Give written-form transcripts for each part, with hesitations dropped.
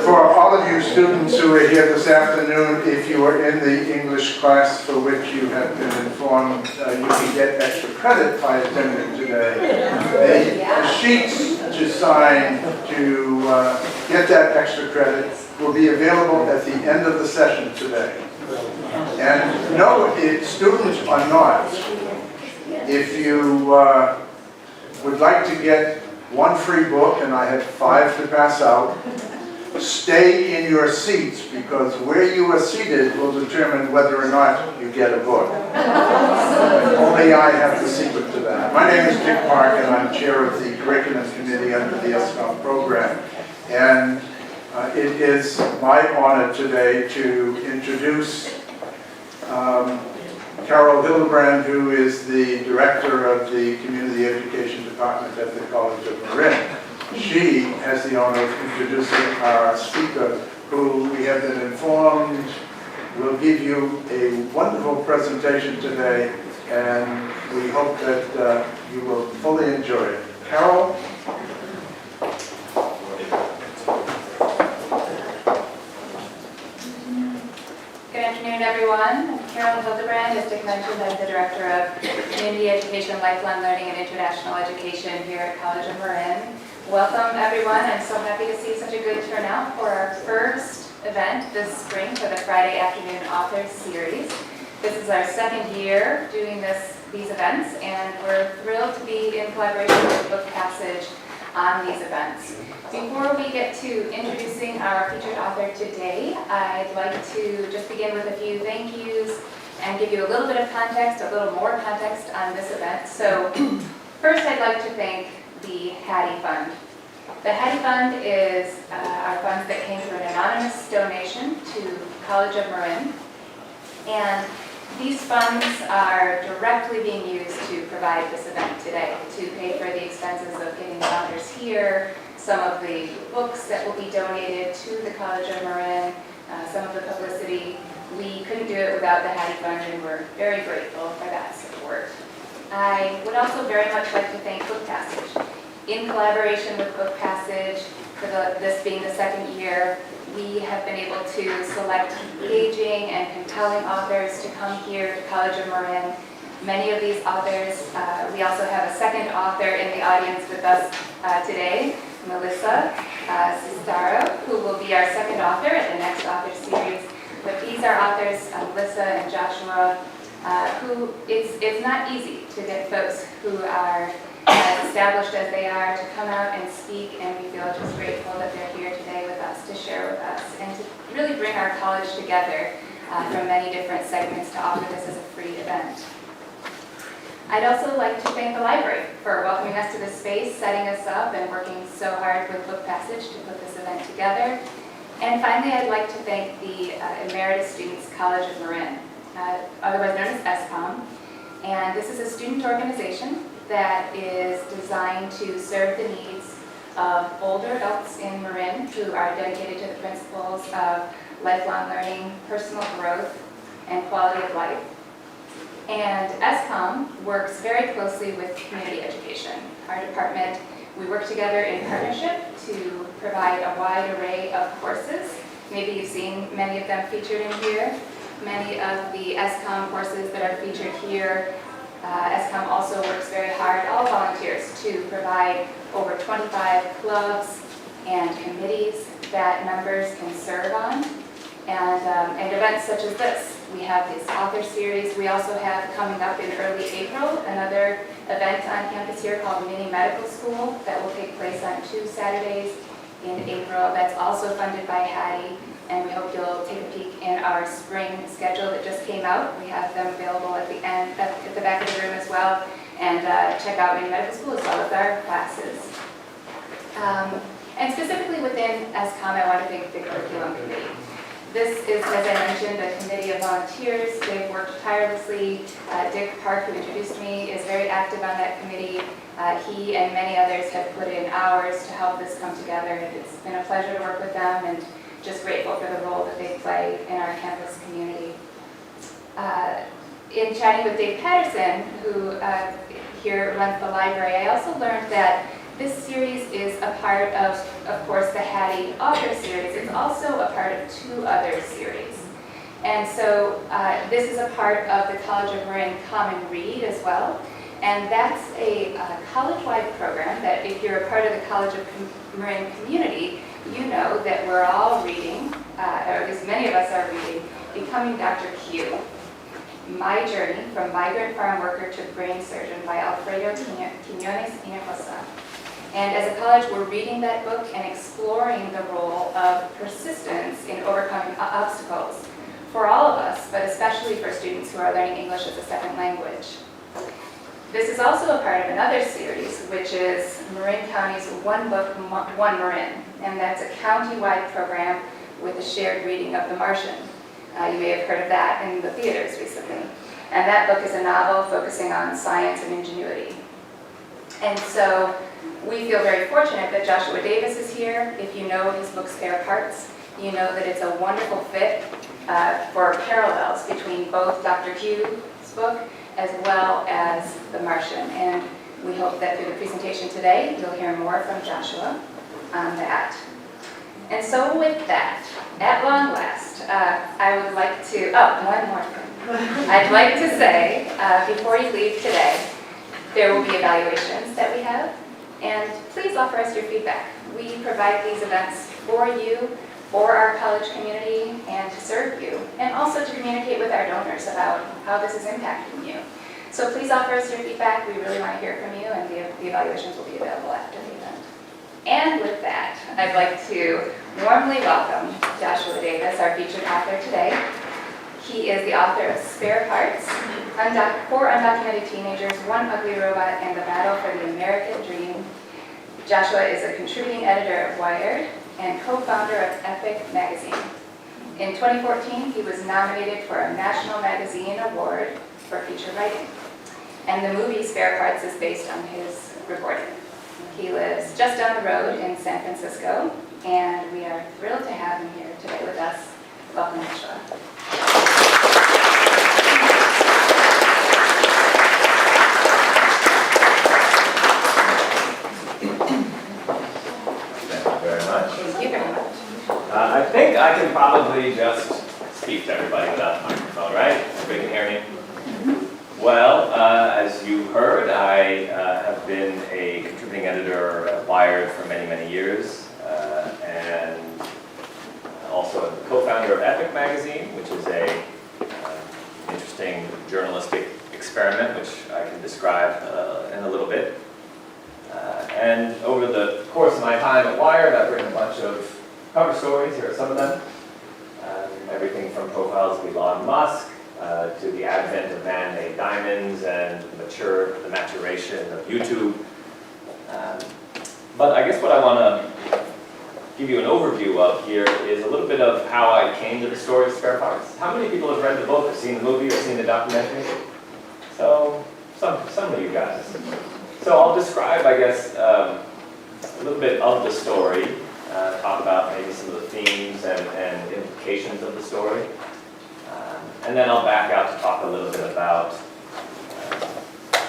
For all of you students who are here this afternoon, if you are in the English class for which you have been informed, you can get extra credit by attending today. The sheets to sign to get that extra credit will be available at the end of the session today. And no, students or not, if you would like to get one free book, and I have 5 to pass out, stay in your seats, because where you are seated will determine whether or not you get a book. And only I have the secret to that. My name is Dick Park, and I'm chair of the curriculum committee under the SCOM program. And it is my honor today to introduce Carol Hildebrand, who is the director of the Community Education Department at the College of Marin. She has the honor of introducing our speaker, who we have been informed will give you a wonderful presentation today, and we hope that you will fully enjoy it. Carol? Good afternoon, everyone. I'm Carol Hildebrand. As Dick mentioned, I'm the Director of Community Education, Lifelong Learning, and International Education here at College of Marin. Welcome, everyone. I'm so happy to see such a good turnout for our first event this spring for the Friday Afternoon Authors Series. This is our second year doing these events, and we're thrilled to be in collaboration with Book Passage on these events. Before we get to introducing our featured author today, I'd like to just begin with a few thank yous and give you a little bit of context, a little more context on this event. So first, I'd like to thank the Hattie Fund. The Hattie Fund is our funds that came through an anonymous donation to College of Marin. And these funds are directly being used to provide this event today, to pay for the expenses of getting the authors here, some of the books that will be donated to the College of Marin, some of the publicity. We couldn't do it without the Hattie Fund, and we're very grateful for that support. I would also very much like to thank Book Passage. In collaboration with Book Passage, for this being the second year, we have been able to select engaging and compelling authors to come here to College of Marin. Many of these authors, we also have a second author in the audience with us today, Melissa Sistaro, who will be our second author at the next author series. But these are authors, Melissa and Joshua, who it's not easy to get folks who are as established as they are to come out and speak, and we feel just grateful that they're here today with us to share with us and to really bring our college together from many different segments to offer this as a free event. I'd also like to thank the library for welcoming us to this space, setting us up, and working so hard with Book Passage to put this event together. And finally, I'd like to thank the Emeritus Students College of Marin, otherwise known as SCOM. And this is a student organization that is designed to serve the needs of older adults in Marin who are dedicated to the principles of lifelong learning, personal growth, and quality of life. And SCOM works very closely with community education. Our department, we work together in partnership to provide a wide array of courses. Maybe you've seen many of them featured in here. Many of the SCOM courses that are featured here, SCOM also works very hard, all volunteers, to provide over 25 clubs and committees that members can serve on. And events such as this. We have this author series. We also have coming up in early April another event on campus here called Mini Medical School that will take place on 2 Saturdays in April. That's also funded by Hattie, and we hope you'll take a peek in our spring schedule that just came out. We have them available at the end, at the back of the room as well, and check out Mini Medical School as well as our classes. And specifically within SCOM, I want to thank the curriculum committee. This is, as I mentioned, a committee of volunteers. They've worked tirelessly. Dick Park, who introduced me, is very active on that committee. He and many others have put in hours to help this come together. It's been a pleasure to work with them, and just grateful for the role that they play in our campus community. In chatting with Dave Patterson, who here runs the library, I also learned that This series is a part of course, the Hattie Author Series. It's also a part of 2 other series. And so this is a part of the College of Marin Common Read as well. And that's a college-wide program that if you're a part of the College of Marin community, you know that we're all reading, or at least many of us are reading, Becoming Dr. Q, My Journey from Migrant Farm Worker to Brain Surgeon by Alfredo Quiñones Hinojosa. And as a college, we're reading that book and exploring the role of persistence in overcoming obstacles for all of us, but especially for students who are learning English as a second language. This is also a part of another series, which is Marin County's One Book, One Marin, and that's a county-wide program with a shared reading of The Martian. You may have heard of that in the theaters recently. And that book is a novel focusing on science and ingenuity. And so we feel very fortunate that Joshua Davis is here. If you know his book, Spare Parts, you know that it's a wonderful fit for parallels between both Dr. Q's book as well as The Martian. And we hope that through the presentation today, you'll hear more from Joshua on that. And so with that, at long last, I would like to, one more thing. I'd like to say, before you leave today, there will be evaluations that we have, and please offer us your feedback. We provide these events for you, for our college community, and to serve you, and also to communicate with our donors about how this is impacting you. So please offer us your feedback. We really want to hear from you, and the evaluations will be available after the event. And with that, I'd like to warmly welcome Joshua Davis, our featured author today. He is the author of Spare Parts, For Undocumented Teenagers, One Ugly Robot, and the Battle for the American Dream. Joshua is a contributing editor of Wired and co-founder of Epic Magazine. In 2014, he was nominated for a National Magazine Award for feature writing. And the movie Spare Parts is based on his reporting. He lives just down the road in San Francisco, and we are thrilled to have him here today with us. Welcome, Joshua. Thank you very much. I think I can probably just speak to everybody without a microphone, right? Everybody can hear me? Well, as you heard, I have been a contributing editor at Wired for many, many years, and also a co-founder of Epic Magazine, which is a interesting journalistic experiment, which I can describe in a little bit. And over the course of my time at Wired, I've written a bunch of cover stories. Here are some of them. Everything from profiles of Elon Musk to the advent of man-made diamonds and the maturation of YouTube. But I guess what I want to give you an overview of here is a little bit of how I came to the story of Spare Parts. How many people have read the book, or seen the movie, or seen the documentary? So, some of you guys. So I'll describe, I guess, a little bit of the story, talk about maybe some of the themes and implications of the story. And then I'll back out to talk a little bit about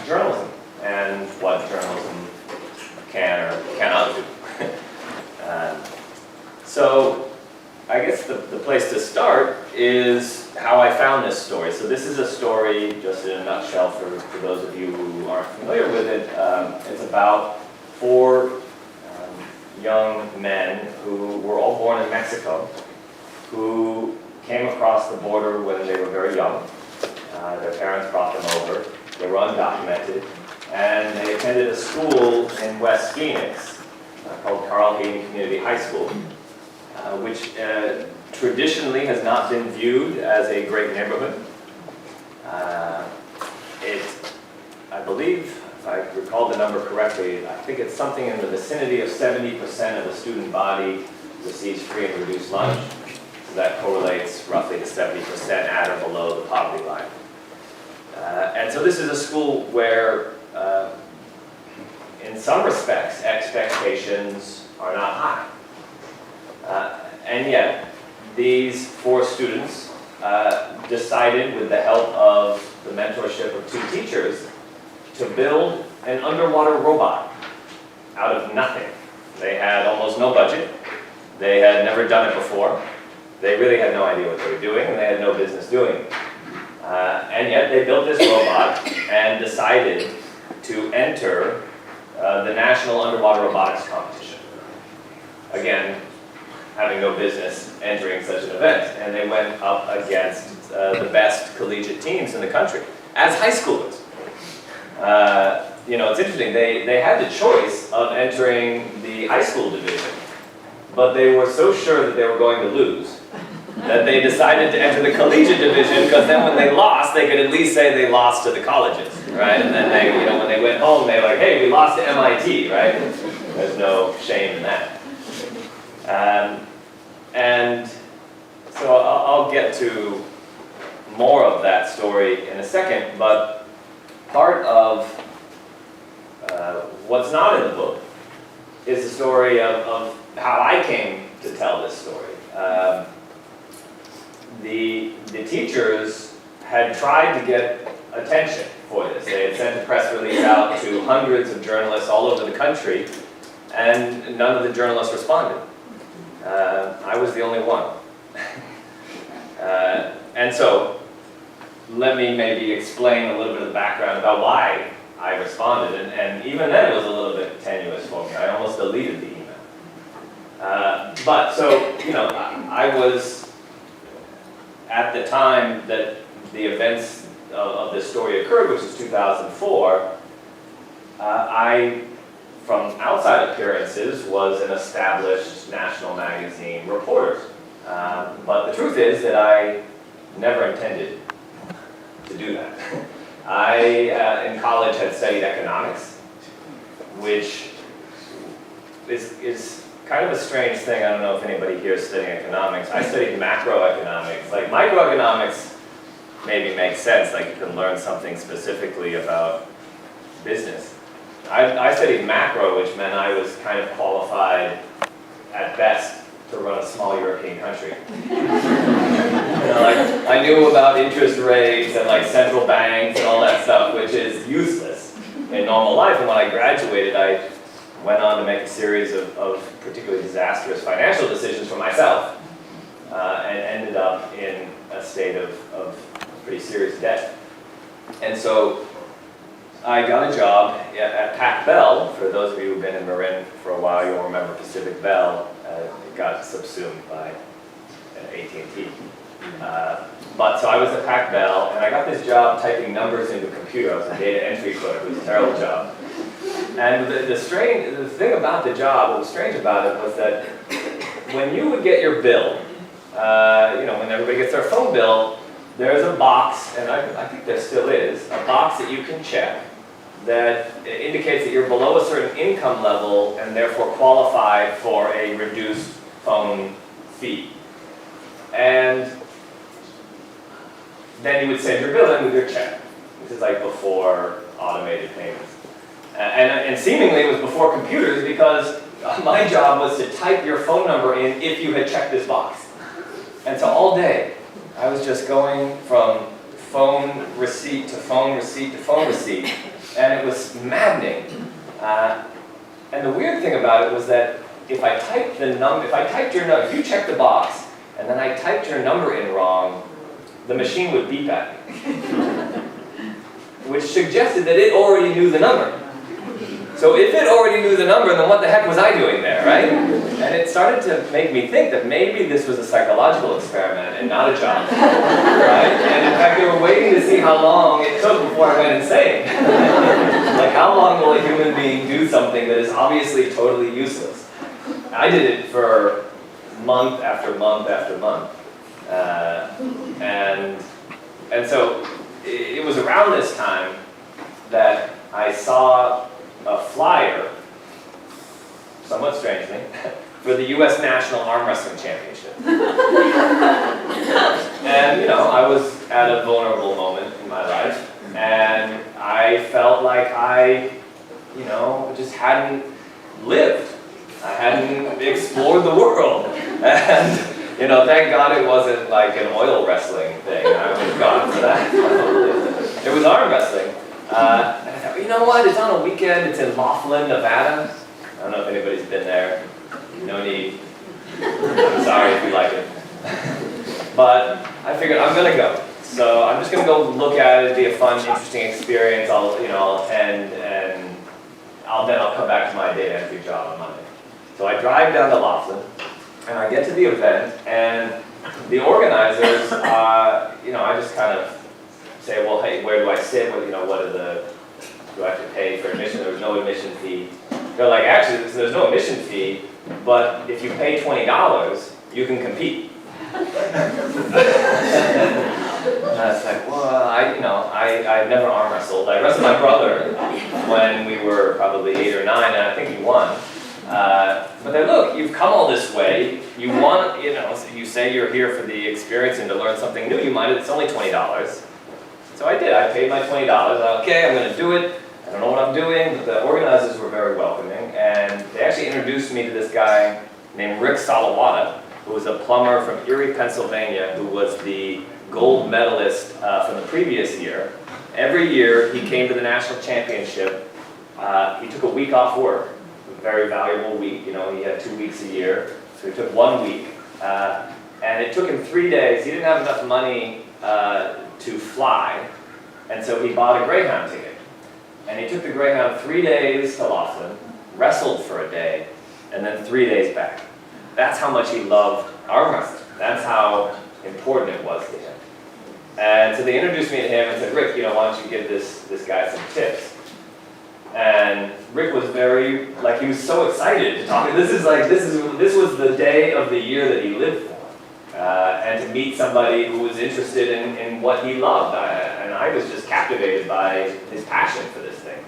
journalism and what journalism can or cannot do. So I guess the place to start is how I found this story. So this is a story, just in a nutshell, for those of you who aren't familiar with it. It's about 4 young men who were all born in Mexico, who came across the border when they were very young. Their parents brought them over. They were undocumented. And they attended a school in West Phoenix called Carl Hayden Community High School, which traditionally has not been viewed as a great neighborhood. I believe, if I recall the number correctly, I think it's something in the vicinity of 70% of the student body receives free and reduced lunch. So that correlates roughly to 70% at or below the poverty line. And so this is a school where, in some respects, expectations are not high. And yet, these 4 students decided, with the help of the mentorship of 2 teachers, to build an underwater robot out of nothing. They had almost no budget. They had never done it before. They really had no idea what they were doing, and they had no business doing it. And yet they built this robot and decided to enter the National Underwater Robotics Competition. Again, having no business entering such an event. And they went up against the best collegiate teams in the country as high schoolers. You know, it's interesting, they had the choice of entering the high school division, but they were so sure that they were going to lose that they decided to enter the collegiate division, because then when they lost, they could at least say they lost to the colleges, right? And then they, you know, when they went home, they were like, hey, we lost to MIT, right? There's no shame in that. And so I'll get to more of that story in a second, but part of what's not in the book is the story of how I came to tell this story. The teachers had tried to get attention for this. They had sent a press release out to hundreds of journalists all over the country, and none of the journalists responded. I was the only one. And so, let me maybe explain a little bit of the background about why I responded, and even then it was a little bit tenuous for me. I almost deleted the email. But so, you know, I was, at the time that the events of this story occurred, which was 2004, I, from outside appearances, was an established national magazine reporter. But the truth is that I never intended to do that. I, in college, had studied economics, which is kind of a strange thing. I don't know if anybody here is studying economics. I studied macroeconomics. Like, microeconomics maybe makes sense, like you can learn something specifically about business. I studied macro, which meant I was kind of qualified at best to run a small European country. You know, like, I knew about interest rates and like central banks and all that stuff, which is useless in normal life. And when I graduated, I went on to make a series of particularly disastrous financial decisions for myself, and ended up in a state of pretty serious debt. And so I got a job at Pac Bell. For those of you who've been in Marin for a while, you'll remember Pacific Bell. It got subsumed by AT&T. But so I was at Pac Bell, and I got this job typing numbers into a computer. I was a data entry clerk. It was a terrible job. And the thing about the job, what was strange about it, was that when you would get your bill, you know, when everybody gets their phone bill, there's a box, and I think there still is, a box that you can check that indicates that you're below a certain income level and therefore qualify for a reduced phone fee. And then you would send your bill in with your check. This is like before automated payments. And seemingly it was before computers, because my job was to type your phone number in if you had checked this box. And so all day, I was just going from phone receipt to phone receipt to phone receipt, and it was maddening. And the weird thing about it was that if I typed your number, if you checked the box, and then I typed your number in wrong, the machine would beep at me, which suggested that it already knew the number. So if it already knew the number, then what the heck was I doing there, right? And it started to make me think that maybe this was a psychological experiment and not a job, right? And in fact, they were waiting to see how long it took before I went insane. Like, how long will a human being do something that is obviously totally useless? I did it for month after month after month. And so it was around this time that I saw a flyer, somewhat strangely, for the U.S. National Arm Wrestling Championship. And, you know, I was at a vulnerable moment in my life, and I felt like I, you know, just hadn't lived. I hadn't explored the world. And, you know, thank God it wasn't like an oil wrestling thing. I would have gone for that. It was arm wrestling. And I thought, you know what, it's on a weekend, it's in Laughlin, Nevada. don't know if anybody's been there. No need. I'm sorry if you like it. But I figured I'm gonna go. So I'm just gonna go look at it, be a fun, interesting experience. I'll attend, and I'll come back to my data entry job on Monday. So I drive down to Laughlin, and I get to the event, and the organizers, I just kind of say, well, hey, where do I sit? What do I have to pay for admission? There's no admission fee. They're like, actually, there's no admission fee, but if you pay $20, you can compete. And I was like, well, I've never arm wrestled. I wrestled my brother when we were probably 8 or 9, and I think he won. But then look, you've come all this way. You want, you say you're here for the experience and to learn something new. It's only $20. So I did. I paid my $20. Okay, I'm going to do it. I don't know what I'm doing, but the organizers were very welcoming, and they actually introduced me to this guy named Rick Salawata, who was a plumber from Erie, Pennsylvania, who was the gold medalist from the previous year. Every year he came to the national championship. He took a week off work, a very valuable week. He had 2 weeks a year, so he took 1 week. And it took him 3 days. He didn't have enough money to fly, and so he bought a Greyhound ticket. And he took the Greyhound 3 days to Laughlin, wrestled for a day, and then 3 days back. That's how much he loved arm wrestling. That's how important it was to him. And so they introduced me to him and said, Rick, why don't you give this guy some tips? And Rick was he was so excited to talk. This was the day of the year that he lived for. And to meet somebody who was interested in what he loved. And I was just captivated by his passion for this thing.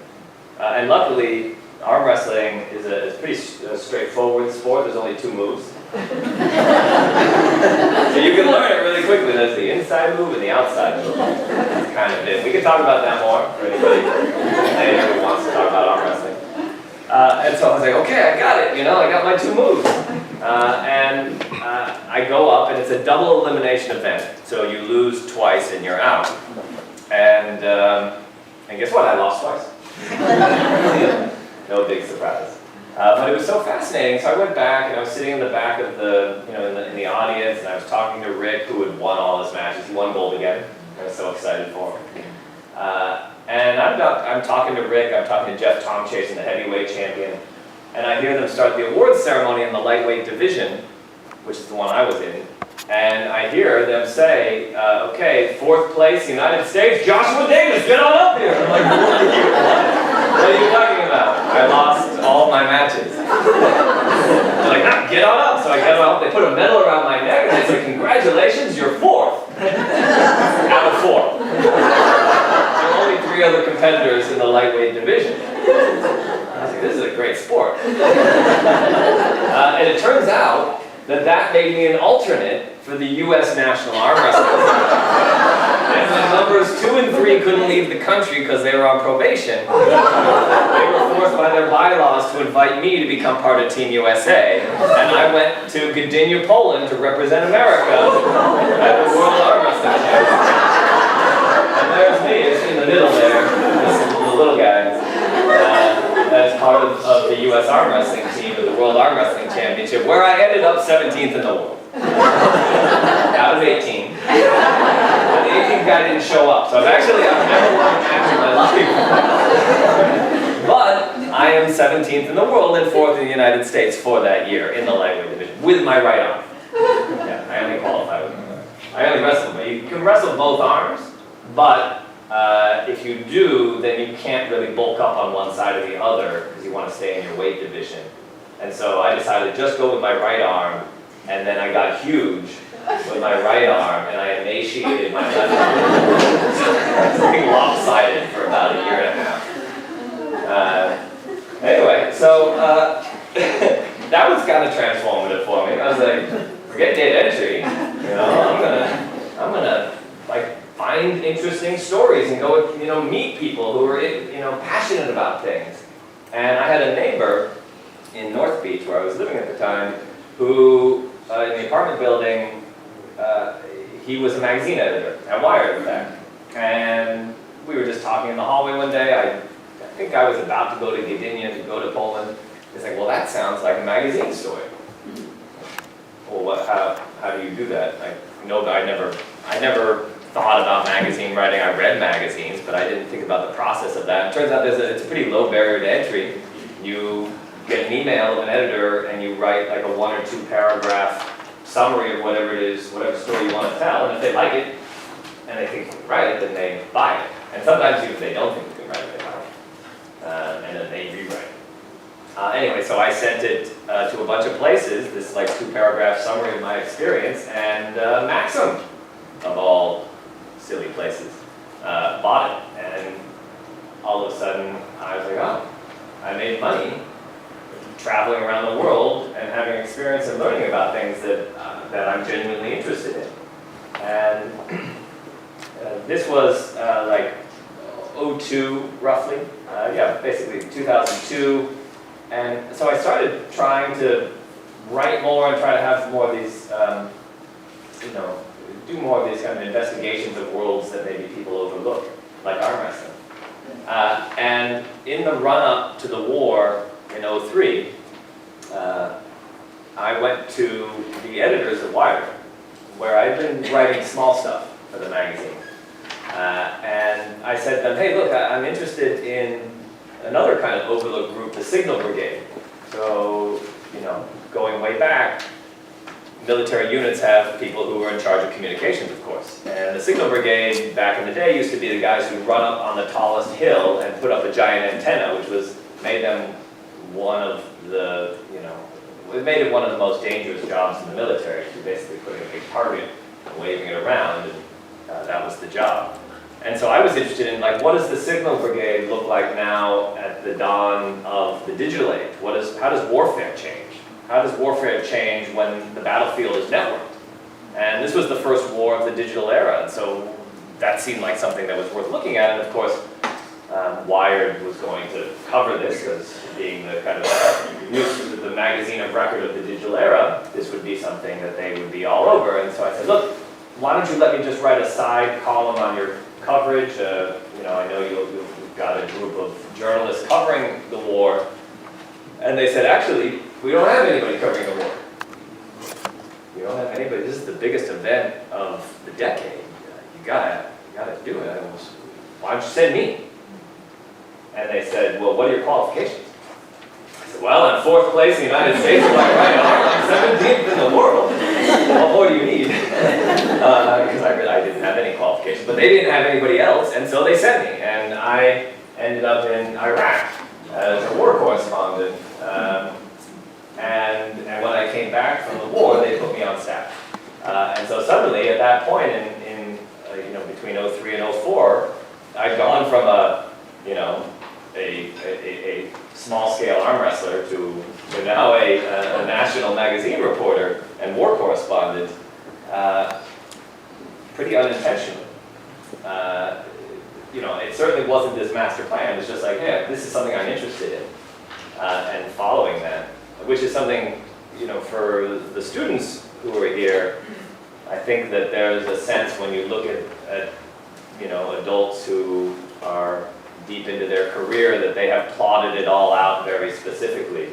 And luckily, arm wrestling is a pretty straightforward sport. There's only 2 moves. So you can learn it really quickly. There's the inside move and the outside move. That's kind of it. We can talk about that more for anybody later who wants to talk about arm wrestling. And so I was like, okay, I got it. I got my 2 moves. And I go up, and it's a double elimination event. So you lose twice and you're out. And guess what? I lost twice. No big surprise. But it was so fascinating. So I went back, and I was sitting in the back of in the audience, and I was talking to Rick, who had won all his matches. He won gold again. I was so excited for him. And I'm talking to Rick. I'm talking to Jeff Tomchasen, the heavyweight champion. And I hear them start the awards ceremony in the lightweight division, which is the one I was in. And I hear them say, okay, 4th place, United States, Joshua Davis, get on up here. I'm like, what are you talking about? I lost all my matches. They're like, nah, get on up. So I get on up, they put a medal around my neck, and they say, congratulations, you're 4th. Out of 4. There are only 3 other competitors in the lightweight division. I was like, this is a great sport. And it turns out that made me an alternate for the U.S. national arm wrestling team. And when numbers 2 and 3 couldn't leave the country because they were on probation, they were forced by their bylaws to invite me to become part of Team USA. And I went to Gdynia, Poland to represent America at the World Arm Wrestling Championship. And there's me, it's in the middle there, the little guy. As part of the U.S. arm wrestling team at the World Arm Wrestling Championship, where I ended up 17th in the world. Out of 18. But the 18th guy didn't show up, so I've never won a match in my life. But I am 17th in the world and 4th in the United States for that year in the lightweight division, with my right arm. Yeah, I only qualify with my right arm. I only wrestle, but you can wrestle both arms, but if you do, then you can't really bulk up on one side or the other because you want to stay in your weight division. And so I decided to just go with my right arm, and then I got huge with my right arm, and I emaciated my left arm. I was being lopsided for about a year and a half. Anyway, so that was kind of transformative for me. I was like, forget data entry, I'm gonna find interesting stories and go, meet people who are, passionate about things. And I had a neighbor in North Beach, where I was living at the time, who, in the apartment building, he was a magazine editor at Wired, in fact. And we were just talking in the hallway one day. I think I was about to go to Gdynia to go to Poland. It's like, well, that sounds like a magazine story. Well, how do you do that? I never thought about magazine writing. I read magazines, but I didn't think about the process of that. It turns out it's a pretty low barrier to entry. You get an email of an editor and you write like a 1 or 2 paragraph summary of whatever it is, whatever story you want to tell, and if they like it, and they think you can write it, then they buy it. And sometimes even if they don't think you can write it, they buy it. And then they rewrite it. Anyway, so I sent it to a bunch of places, this like 2-paragraph summary of my experience, and Maxim, of all silly places, bought it. And all of a sudden, I was like, oh, I made money traveling around the world and having experience and learning about things that I'm genuinely interested in. And this was like 02 roughly, basically 2002. And so I started trying to write more and try to have more of these, do more of these kind of investigations of worlds that maybe people overlook, like arm wrestling. And in the run-up to the war in 03, I went to the editors of Wired, where I'd been writing small stuff for the magazine. And I said to them, hey, look, I'm interested in another kind of overlooked group, the Signal Brigade. So, going way back, military units have people who are in charge of communications, of course. And the Signal Brigade, back in the day, used to be the guys who run up on the tallest hill and put up a giant antenna, which made them one of the, it made it one of the most dangerous jobs in the military. You're basically putting a big target and waving it around, and that was the job. And so I was interested in, like, what does the Signal Brigade look like now at the dawn of the digital age? How does warfare change? How does warfare change when the battlefield is networked? And this was the first war of the digital era, and so that seemed like something that was worth looking at. And of course, Wired was going to cover this, because being the kind of the magazine of record of the digital era, this would be something that they would be all over. And so I said, look, why don't you let me just write a side column on your coverage? I know you've got a group of journalists covering the war. And they said, actually, we don't have anybody covering the war. We don't have anybody. This is the biggest event of the decade. You gotta do it. Why don't you send me? And they said, well, what are your qualifications? I said, well, I'm 4th place in the United States with my right arm. I'm 17th in the world. What more do you need? Because I didn't have any qualifications. But they didn't have anybody else, and so they sent me. And I ended up in Iraq as a war correspondent. And when I came back from the war, they put me on staff. And so suddenly, at that point, in between 03 and 04, I'd gone from a small-scale arm wrestler to now a national magazine reporter and war correspondent, pretty unintentionally. It certainly wasn't this master plan. It was just like, yeah, this is something I'm interested in, and following that, which is something, for the students who are here, I think that there's a sense when you look at adults who are deep into their career that they have plotted it all out very specifically.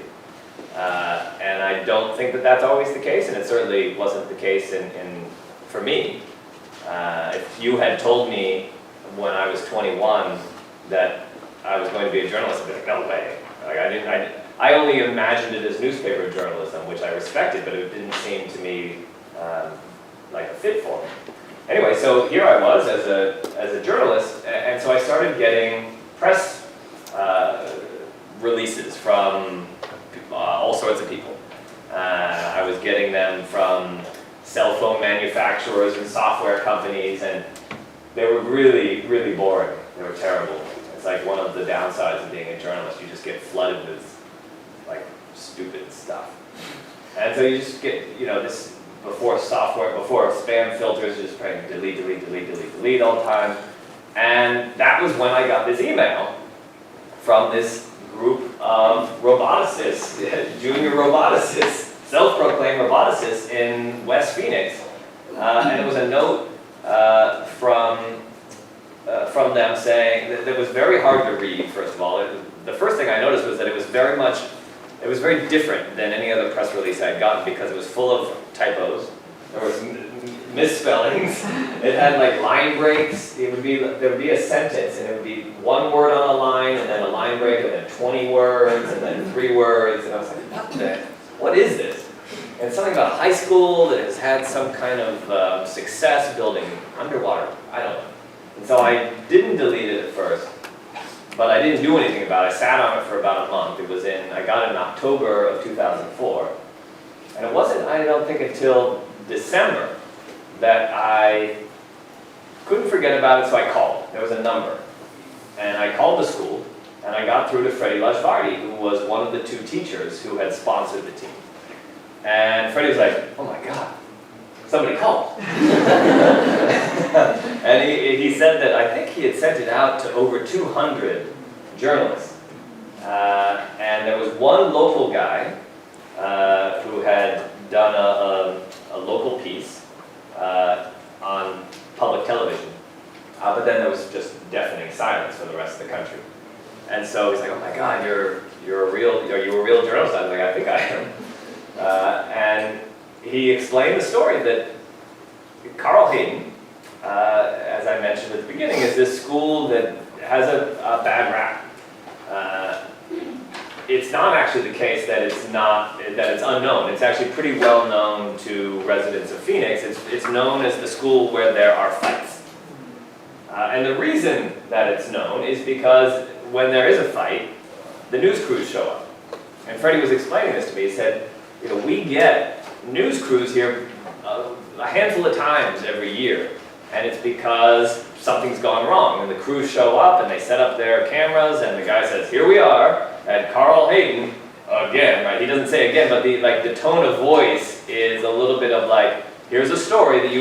And I don't think that that's always the case, and it certainly wasn't the case for me. If you had told me when I was 21 that I was going to be a journalist, I'd be like, no way. I only imagined it as newspaper journalism, which I respected, but it didn't seem to me like a fit for me. Anyway, so here I was as a journalist, and so I started getting press releases from all sorts of people. I was getting them from cell phone manufacturers and software companies, and they were really, really boring. They were terrible. It's like one of the downsides of being a journalist. You just get flooded with like stupid stuff. And so you just get, this before spam filters, just praying delete all the time. And that was when I got this email from this group of roboticists, junior roboticists, self-proclaimed roboticists in West Phoenix. And it was a note from them saying that it was very hard to read, first of all. The first thing I noticed was that it was very much, It was very different than any other press release I had gotten because it was full of typos. There was misspellings. It had like line breaks. There would be a sentence, and it would be one word on a line, and then a line break, and then 20 words, and then 3 words. And I was like, what is this? And something about high school that has had some kind of success building underwater. I don't know. And so I didn't delete it at first, but I didn't do anything about it. I sat on it for about a month. I got it in October of 2004. And it wasn't, I don't think, until December that I couldn't forget about it, so I called. There was a number. And I called the school, and I got through to Freddie Lajvardi, who was one of the 2 teachers who had sponsored the team. And Freddie was like, oh my God, somebody called. And he said that I think he had sent it out to over 200 journalists. And there was one local guy who had done a local piece on public television. But then there was just deafening silence for the rest of the country. And so he's like, oh my God, are you a real journalist? I was like, I think I am. And he explained the story that Carl Hayden, as I mentioned at the beginning, is this school that has a bad rap. It's not actually the case that it's unknown. It's actually pretty well known to residents of Phoenix. It's known as the school where there are fights. And the reason that it's known is because when there is a fight, the news crews show up. And Freddie was explaining this to me. He said, we get news crews here a handful of times every year, and it's because something's gone wrong, and the crews show up and they set up their cameras, and the guy says, here we are at Carl Hayden again, right? He doesn't say again, but the tone of voice is a little bit of like, here's a story that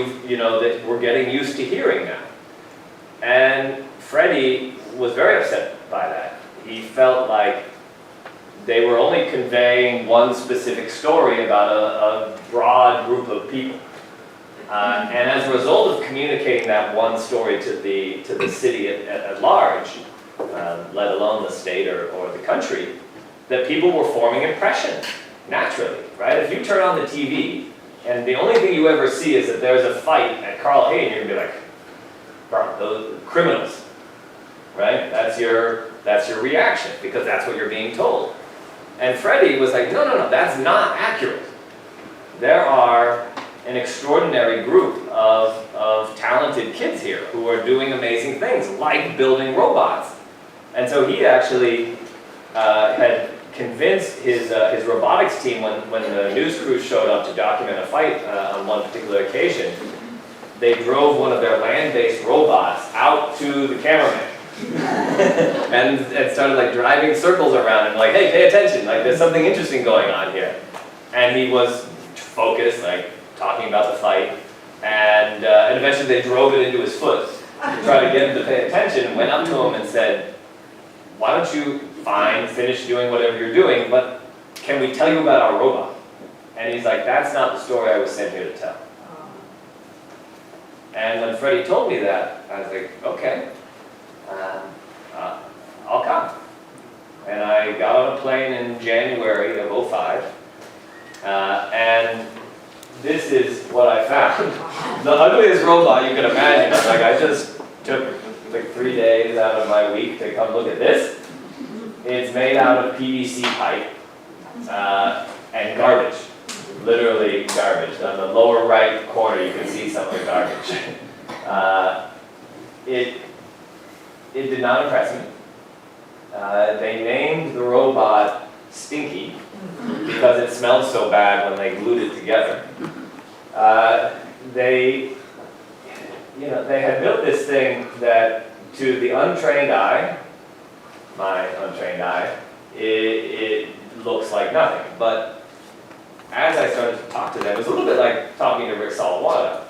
that we're getting used to hearing now. And Freddie was very upset by that. He felt like they were only conveying one specific story about a broad group of people. And as a result of communicating that one story to the city at large, let alone the state or the country, that people were forming impressions, naturally, right? If you turn on the TV, and the only thing you ever see is that there's a fight at Carl Hayden, you're going to be like, those criminals, right? That's your reaction, because that's what you're being told. And Freddie was like, no, that's not accurate. There are an extraordinary group of talented kids here who are doing amazing things, like building robots. And so he actually had convinced his robotics team, when the news crew showed up to document a fight on one particular occasion, they drove one of their land-based robots out to the cameraman. and started like driving circles around him, like, hey, pay attention, like there's something interesting going on here. And he was focused, like talking about the fight, and eventually they drove it into his foot to try to get him to pay attention, and went up to him and said, why don't you finish doing whatever you're doing, but can we tell you about our robot? And he's like, that's not the story I was sent here to tell. And when Freddie told me that, I was like, okay. I'll come. And I got on a plane in January of '05, and this is what I found. The ugliest robot you can imagine. Like, I just took like 3 days out of my week to come look at this. It's made out of PVC pipe and garbage. Literally garbage. On the lower right corner you can see some of the garbage. It did not impress me. They named the robot Stinky because it smelled so bad when they glued it together. They had built this thing that, to the untrained eye, my untrained eye, it looks like nothing. But as I started to talk to them, it was a little bit like talking to Rick Salawada.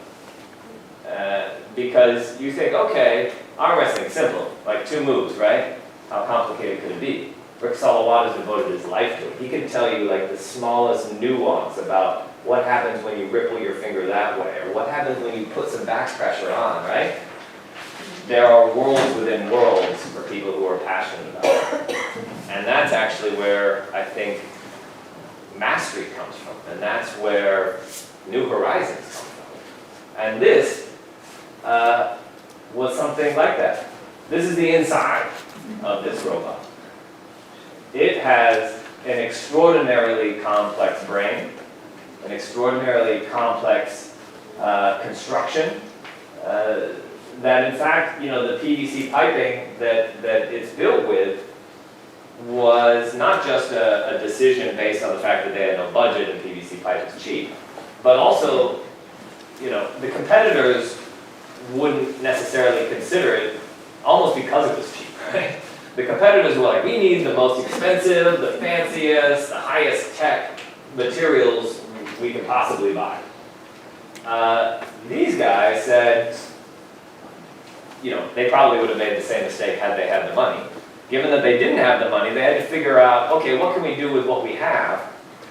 Because you think, okay, arm wrestling, simple, like 2 moves, right? How complicated could it be? Rick Salawada's devoted his life to it. He can tell you like the smallest nuance about what happens when you ripple your finger that way, or what happens when you put some back pressure on, right? There are worlds within worlds for people who are passionate about it. And that's actually where I think mastery comes from, and that's where New Horizons come from. And this was something like that. This is the inside of this robot. It has an extraordinarily complex brain, an extraordinarily complex construction, that in fact, you know, the PVC piping that it's built with was not just a decision based on the fact that they had no budget and PVC pipe is cheap, but also, you know, the competitors wouldn't necessarily consider it almost because it was cheap, right? The competitors were like, we need the most expensive, the fanciest, the highest tech materials we can possibly buy. These guys said, you know, they probably would have made the same mistake had they had the money. Given that they didn't have the money, they had to figure out, okay, what can we do with what we have?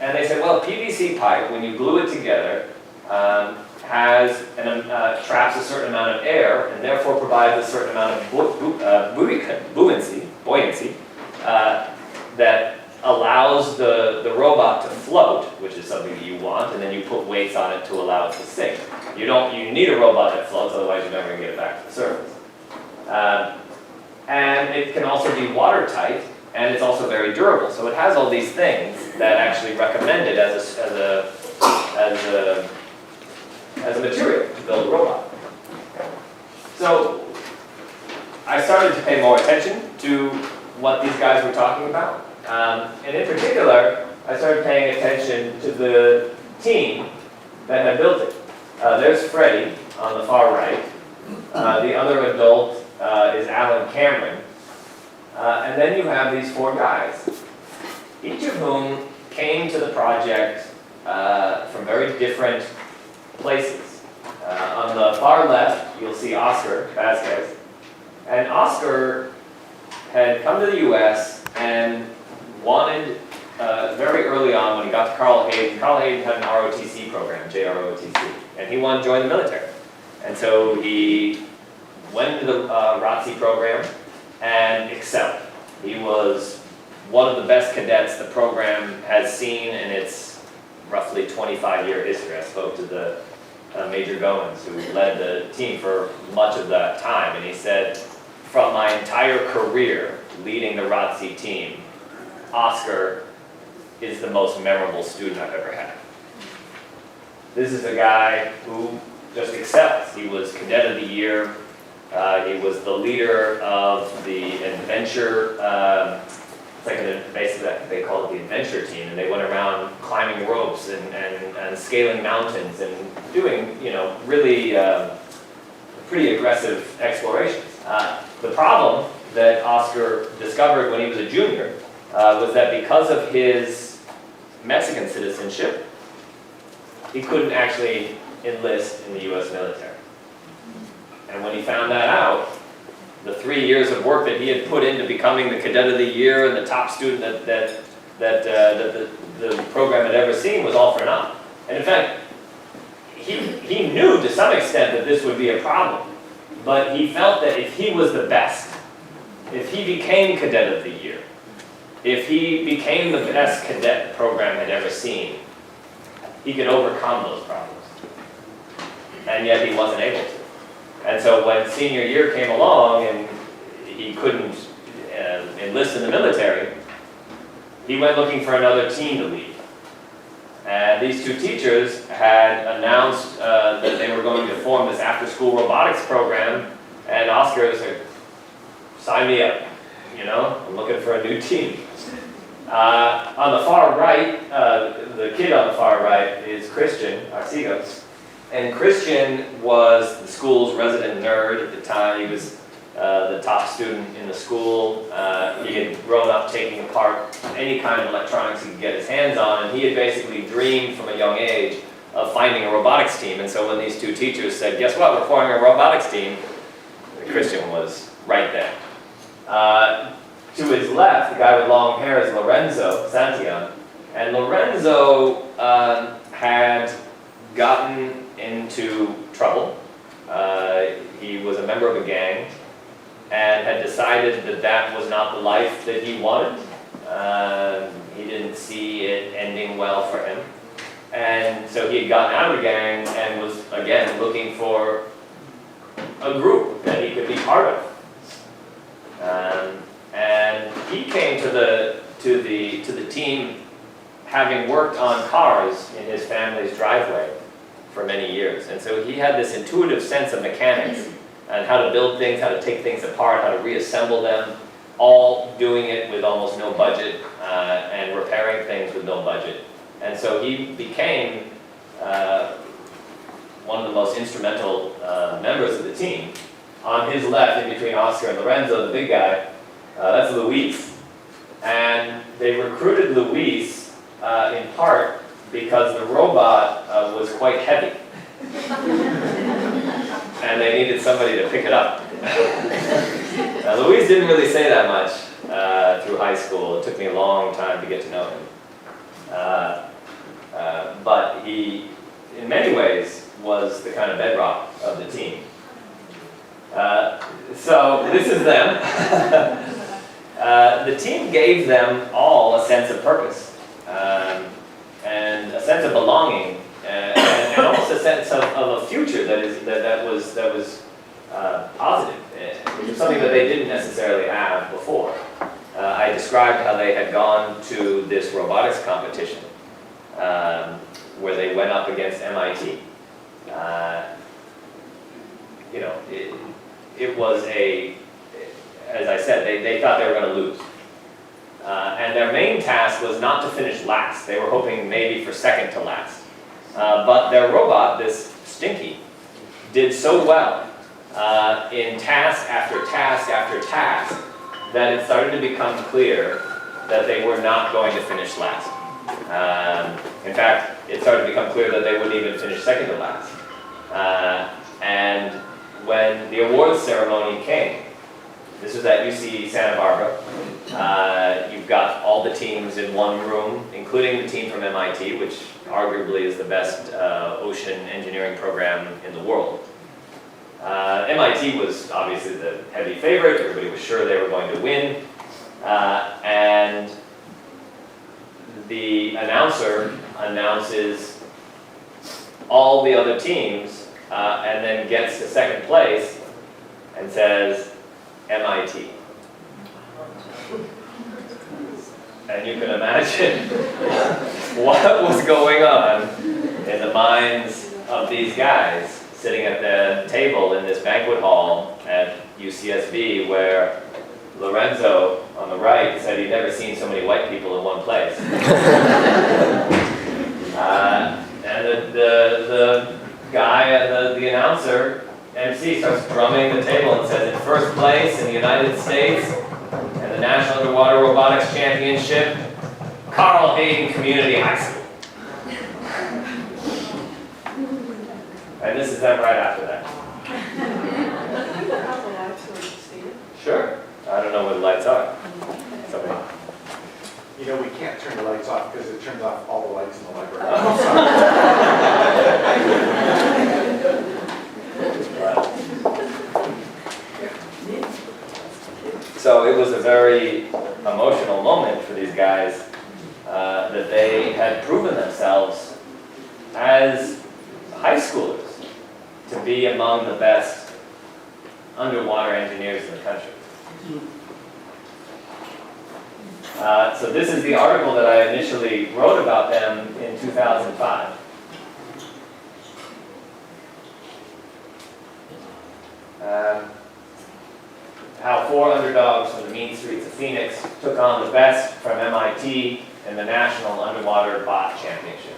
And they said, well, PVC pipe, when you glue it together, traps a certain amount of air and therefore provides a certain amount of buoyancy that allows the robot to float, which is something that you want, and then you put weights on it to allow it to sink. You need a robot that floats, otherwise you're never going to get it back to the surface. And it can also be watertight, and it's also very durable. So it has all these things that actually recommend it as a material to build a robot. So I started to pay more attention to what these guys were talking about. And in particular, I started paying attention to the team that had built it. There's Freddie on the far right. The other adult is Alan Cameron. And then you have these four guys, each of whom came to the project from very different places. On the far left, you'll see Oscar Vasquez. And Oscar had come to the US and wanted, very early on when he got to Carl Hayden had an ROTC program, JROTC, and he wanted to join the military. And so he went into the ROTC program and excelled. He was one of the best cadets the program has seen in its roughly 25-year history. I spoke to the Major Goins, who led the team for much of that time, and he said, from my entire career leading the ROTC team, Oscar is the most memorable student I've ever had. This is a guy who just excels. He was Cadet of the Year. He was the leader of the adventure, basically they call it the adventure team, and they went around climbing ropes and scaling mountains and doing, you know, really pretty aggressive explorations. The problem that Oscar discovered when he was a junior was that because of his Mexican citizenship, he couldn't actually enlist in the US military. And when he found that out, the 3 years of work that he had put into becoming the Cadet of the Year and the top student that the program had ever seen was all for naught. And in fact, he knew to some extent that this would be a problem, but he felt that if he was the best, if he became Cadet of the Year, if he became the best cadet the program had ever seen, he could overcome those problems. And yet he wasn't able to. And so when senior year came along and he couldn't enlist in the military, he went looking for another team to lead. And these two teachers had announced that they were going to form this after-school robotics program, and Oscar said, sign me up, you know, I'm looking for a new team. On the far right, the kid on the far right is Christian Arcega. And Christian was the school's resident nerd at the time. He was the top student in the school. He had grown up taking apart any kind of electronics he could get his hands on, and he had basically dreamed from a young age of finding a robotics team. And so when these two teachers said, guess what, we're forming a robotics team, Christian was right there. To his left, the guy with long hair is Lorenzo Santillan. And Lorenzo had gotten into trouble. He was a member of a gang and had decided that that was not the life that he wanted. He didn't see it ending well for him. And so he had gotten out of the gang and was, again, looking for a group that he could be part of. And he came to the team having worked on cars in his family's driveway for many years. And so he had this intuitive sense of mechanics and how to build things, how to take things apart, how to reassemble them, all doing it with almost no budget and repairing things with no budget. And so he became one of the most instrumental members of the team. On his left, in between Oscar and Lorenzo, the big guy, that's Luis. And they recruited Luis in part because the robot was quite heavy. And they needed somebody to pick it up. Luis didn't really say that much through high school. It took me a long time to get to know him. But he, in many ways, was the kind of bedrock of the team. So this is them. The team gave them all a sense of purpose and a sense of belonging and almost a sense of a future that was positive. It was something that they didn't necessarily have before. I described how they had gone to this robotics competition where they went up against MIT. It was as I said, they thought they were going to lose. And their main task was not to finish last. They were hoping maybe for second to last. But their robot, this Stinky, did so well in task after task after task that it started to become clear that they were not going to finish last. In fact, it started to become clear that they wouldn't even finish second to last. And when the awards ceremony came, this was at UC Santa Barbara. You've got all the teams in one room, including the team from MIT, which arguably is the best ocean engineering program in the world. MIT was obviously the heavy favorite. Everybody was sure they were going to win. And the announcer announces all the other teams and then gets to second place and says, MIT. And you can imagine what was going on in the minds of these guys sitting at the table in this banquet hall at UCSB, where Lorenzo on the right said he'd never seen so many white people in one place. And the guy, the announcer, MC, starts drumming the table and says, in first place in the United States and the National Underwater Robotics Championship, Carl Hayden Community High School. And this is them right after that. Sure. I don't know where the lights are. Somebody. You know, we can't turn the lights off because it turns off all the lights in the library. So it was a very emotional moment for these guys that they had proven themselves as high schoolers to be among the best underwater engineers in the country. So this is the article that I initially wrote about them in 2005. How 4 underdogs from the mean streets of Phoenix took on the best from MIT in the National Underwater Bot Championship.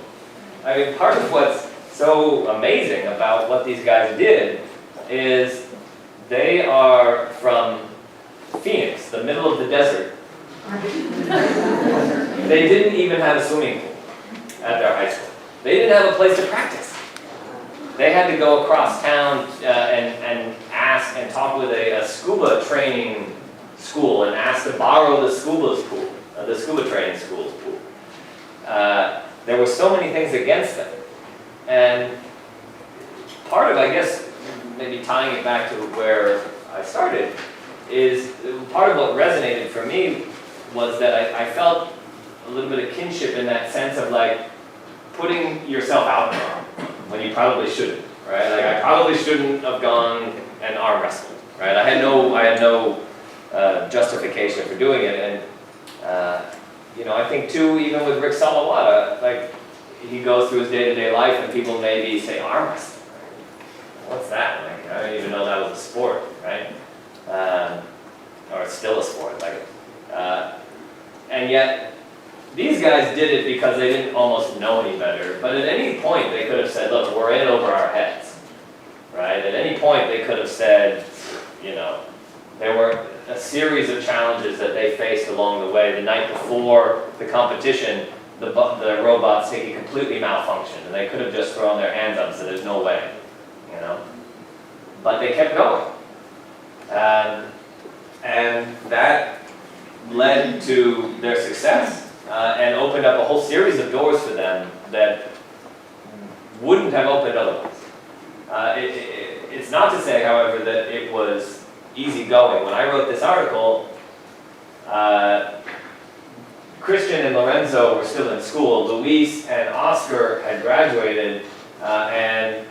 I mean, part of what's so amazing about what these guys did is they are from Phoenix, the middle of the desert. They didn't even have a swimming pool at their high school. They didn't have a place to practice. They had to go across town and ask and talk with a scuba training school and ask to borrow the scuba training school's pool. There were so many things against them. And part of, I guess, maybe tying it back to where I started, is part of what resonated for me was that I felt a little bit of kinship in that sense of like putting yourself out there when you probably shouldn't, right? Like I probably shouldn't have gone and arm wrestled, right? I had no justification for doing it, and I think too, even with Rick Salawata, like he goes through his day-to-day life, and people maybe say arm wrestling. What's that? Like I didn't even know that was a sport, right? Or it's still a sport, like. And yet, these guys did it because they didn't almost know any better. But at any point, they could have said, "Look, we're in over our heads," right? At any point, they could have said, there were a series of challenges that they faced along the way. The night before the competition, the robots they completely malfunctioned, and they could have just thrown their hands up and said, "There's no way," But they kept going, and that led to their success and opened up a whole series of doors for them that wouldn't have opened otherwise. It's not to say, however, that it was easy going. When I wrote this article, Christian and Lorenzo were still in school. Luis and Oscar had graduated and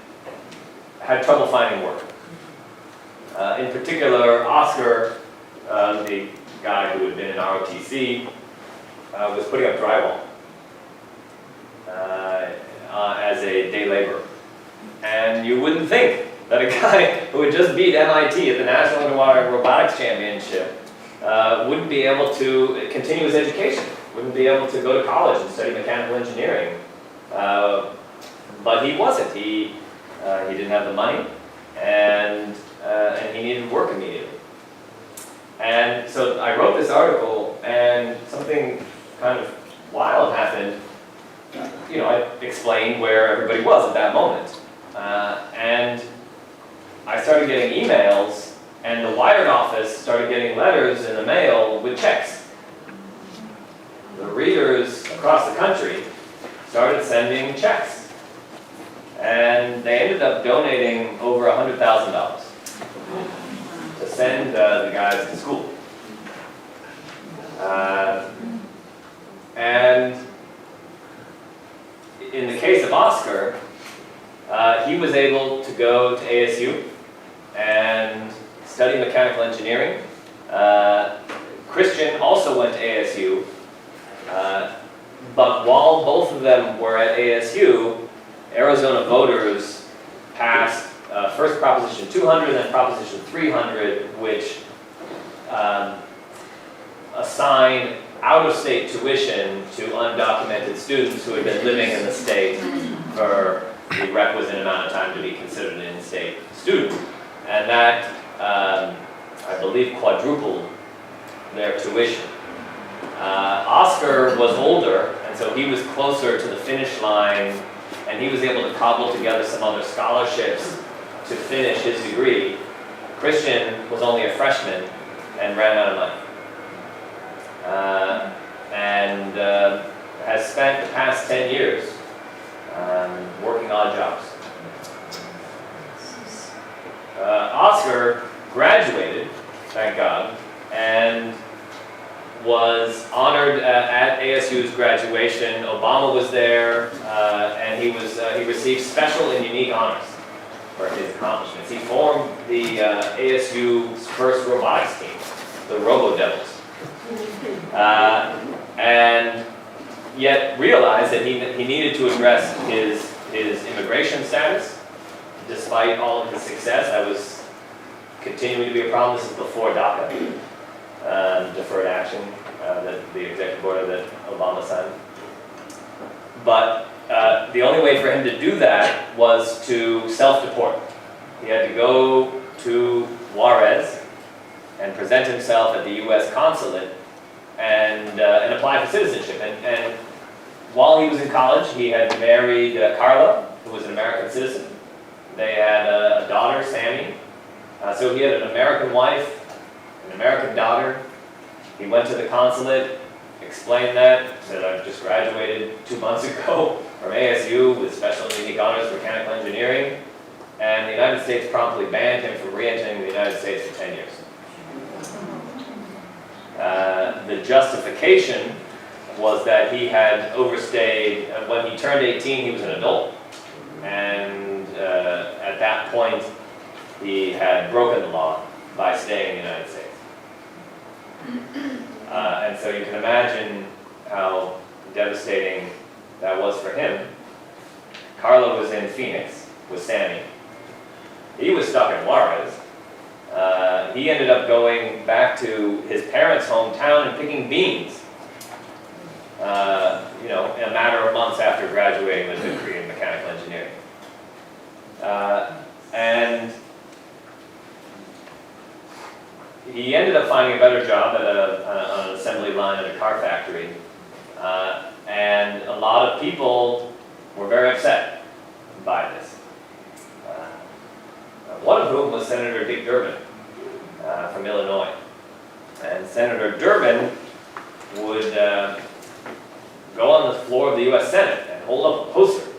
had trouble finding work. In particular, Oscar, the guy who had been in ROTC, was putting up drywall as a day laborer. And you wouldn't think that a guy who had just beat MIT at the National Underwater Robotics Championship wouldn't be able to continue his education, wouldn't be able to go to college and study mechanical engineering. But he wasn't. He didn't have the money, and he needed work immediately. And so I wrote this article, and something kind of wild happened. I explained where everybody was at that moment. And I started getting emails, and the Wired office started getting letters in the mail with checks. The readers across the country started sending checks. And they ended up donating over $100,000 to send the guys to school. And in the case of Oscar, he was able to go to ASU and study mechanical engineering. Christian also went to ASU, but while both of them were at ASU, Arizona voters passed first Proposition 200 and then Proposition 300, which assigned out-of-state tuition to undocumented students who had been living in the state for the requisite amount of time to be considered an in-state student. And that, I believe, quadrupled their tuition. Oscar was older, and so he was closer to the finish line, and he was able to cobble together some other scholarships to finish his degree. Christian was only a freshman and ran out of money. And has spent the past 10 years working odd jobs. Oscar graduated, thank God, and was honored at ASU's graduation. Obama was there, and he received special and unique honors for his accomplishments. He formed the ASU's first robotics team, the Robo Devils. And yet realized that he needed to address his immigration status. Despite all of his success, that was continuing to be a problem. This is before DACA, deferred action, that the executive order that Obama signed. But the only way for him to do that was to self-deport. He had to go to Juarez and present himself at the U.S. consulate and apply for citizenship. And while he was in college, he had married Carla, who was an American citizen. They had a daughter, Sammy. So he had an American wife, an American daughter. He went to the consulate, explained that, said, "I've just graduated 2 months ago from ASU with special and unique honors for mechanical engineering." And the United States promptly banned him from re-entering the United States for 10 years. The justification was that he had overstayed. When he turned 18, he was an adult. And at that point, he had broken the law by staying in the United States. And so you can imagine how devastating that was for him. Carlo was in Phoenix with Sammy. He was stuck in Juarez. He ended up going back to his parents' hometown and picking beans. In a matter of months after graduating with a degree in mechanical engineering. And he ended up finding a better job at on an assembly line at a car factory. And a lot of people were very upset by this. One of whom was Senator Dick Durbin from Illinois. And Senator Durbin would go on the floor of the U.S. Senate and hold up a poster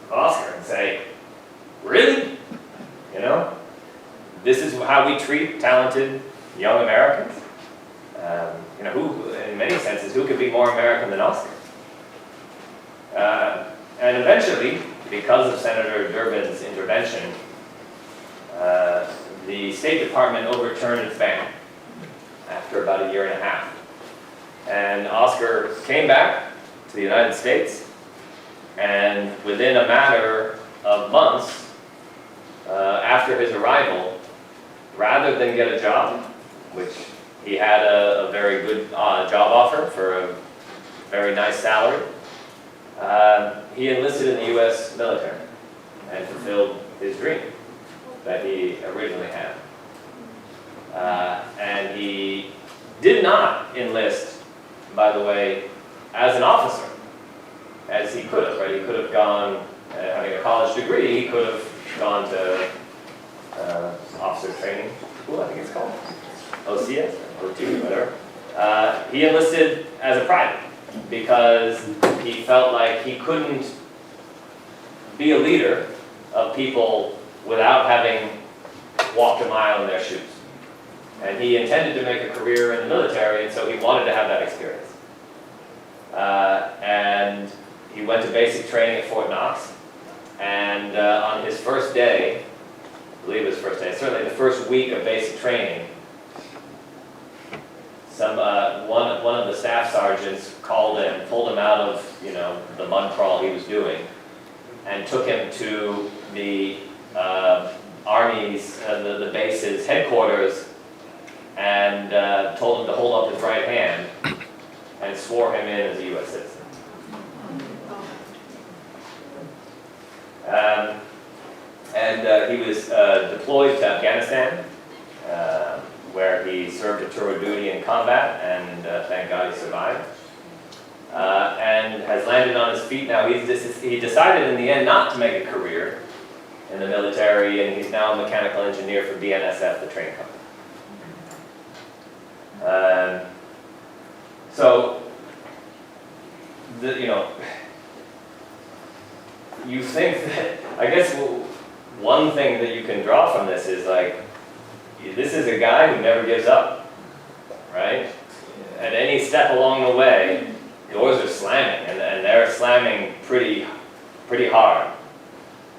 of Oscar and say, "Really? This is how we treat talented young Americans? Who, in many senses, who could be more American than Oscar?" And eventually, because of Senator Durbin's intervention, the State Department overturned its ban after about a year and a half. And Oscar came back to the United States, and within a matter of months after his arrival, rather than get a job, which he had a very good job offer for a very nice salary, he enlisted in the U.S. military and fulfilled his dream that he originally had. And he did not enlist, by the way, as an officer, as he could have, right? He could have gone, having a college degree, he could have gone to officer training school, I think it's called, OCS, OT, whatever. He enlisted as a private because he felt like he couldn't be a leader of people without having walked a mile in their shoes. And he intended to make a career in the military, and so he wanted to have that experience. And he went to basic training at Fort Knox, and on his first day, I believe it was first day, certainly the first week of basic training, one of the staff sergeants called him, pulled him out of the mud crawl he was doing, and took him to the Army's, the base's headquarters, and told him to hold up his right hand and swore him in as a U.S. citizen. And he was deployed to Afghanistan, where he served a tour of duty in combat, and thank God he survived. And has landed on his feet now. He decided in the end not to make a career in the military, and he's now a mechanical engineer for BNSF, the train company. So, you think that, I guess one thing that you can draw from this is this is a guy who never gives up, right? At any step along the way, doors are slamming, and they're slamming pretty hard.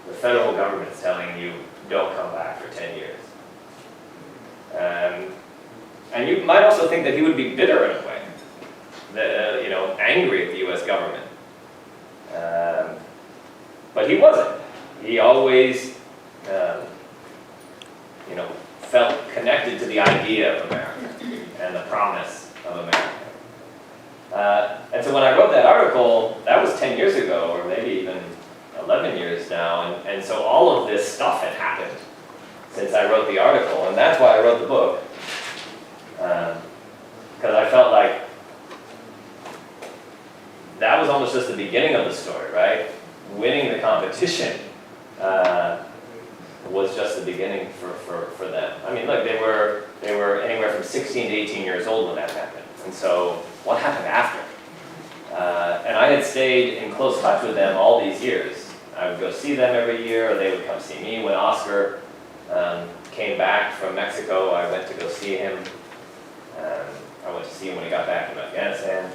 The federal government's telling you, don't come back for 10 years. And you might also think that he would be bitter in a way, angry at the U.S. government. But he wasn't. He always, felt connected to the idea of America and the promise of America. And so when I wrote that article, that was 10 years ago, or maybe even 11 years now, and so all of this stuff had happened since I wrote the article, and that's why I wrote the book. Because I felt like that was almost just the beginning of the story, right? Winning the competition was just the beginning for them. I mean, look, they were anywhere from 16 to 18 years old when that happened. And so what happened after? And I had stayed in close touch with them all these years. I would go see them every year, or they would come see me. When Oscar came back from Mexico, I went to go see him. I went to see him when he got back from Afghanistan.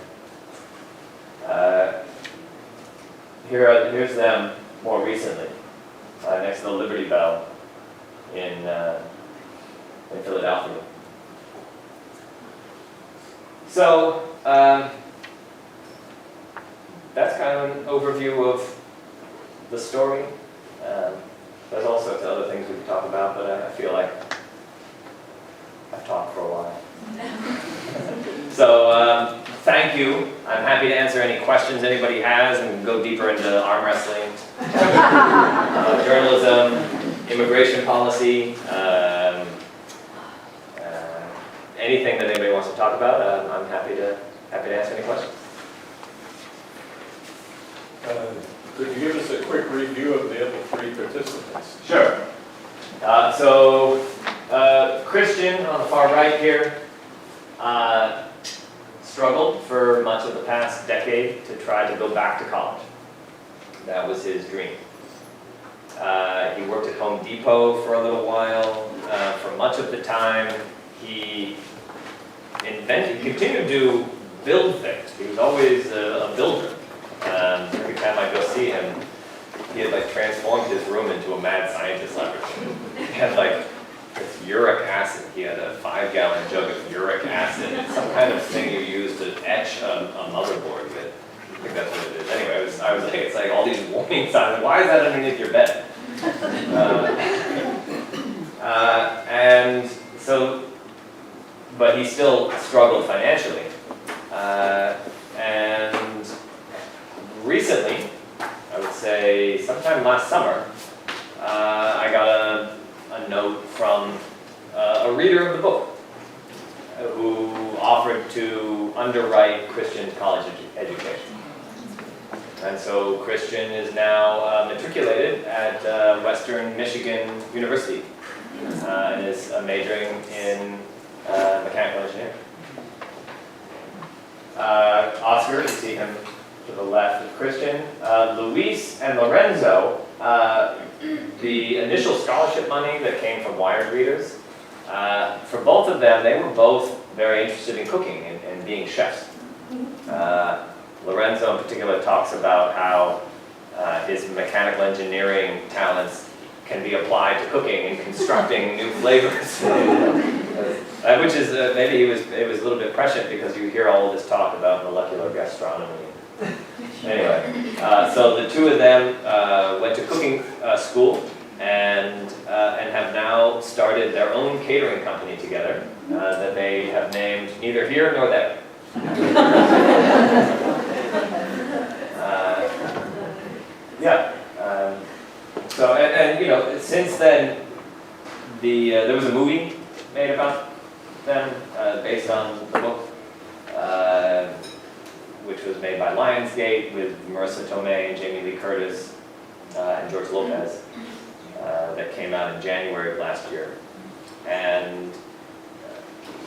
Here's them more recently, next to the Liberty Bell in Philadelphia. So that's kind of an overview of the story. There's all sorts of other things we could talk about, but I feel like I've talked for a while. So thank you. I'm happy to answer any questions anybody has and go deeper into arm wrestling, journalism, immigration policy, anything that anybody wants to talk about. I'm happy to answer any questions. Could you give us a quick review of the other three participants? Sure. Christian on the far right here struggled for much of the past decade to try to go back to college. That was his dream. He worked at Home Depot for a little while. For much of the time, he continued to build things. He was always a builder. Every time I go see him, he had like transformed his room into a mad scientist laboratory. He had like this uric acid. He had a 5-gallon jug of uric acid. It's some kind of thing you use to etch a motherboard with. I think that's what it is. Anyway, I was like, it's like all these warning signs. Why is that underneath your bed? And so, but he still struggled financially. And recently, I would say sometime last summer, I got a note from a reader of the book who offered to underwrite Christian's college education. And so Christian is now matriculated at Western Michigan University and is majoring in mechanical engineering. Oscar, you see him to the left of Christian. Luis and Lorenzo, the initial scholarship money that came from Wired readers, for both of them, they were both very interested in cooking and being chefs. Lorenzo in particular talks about how his mechanical engineering talents can be applied to cooking and constructing new flavors. Which is, maybe it was a little bit prescient because you hear all of this talk about molecular gastronomy. Anyway, so the two of them went to cooking school and have now started their own catering company together that they have named neither here nor there. So you know, since then, there was a movie made about them based on the book, which was made by Lionsgate with Marissa Tomei, Jamie Lee Curtis, and George Lopez, that came out in January of last year. And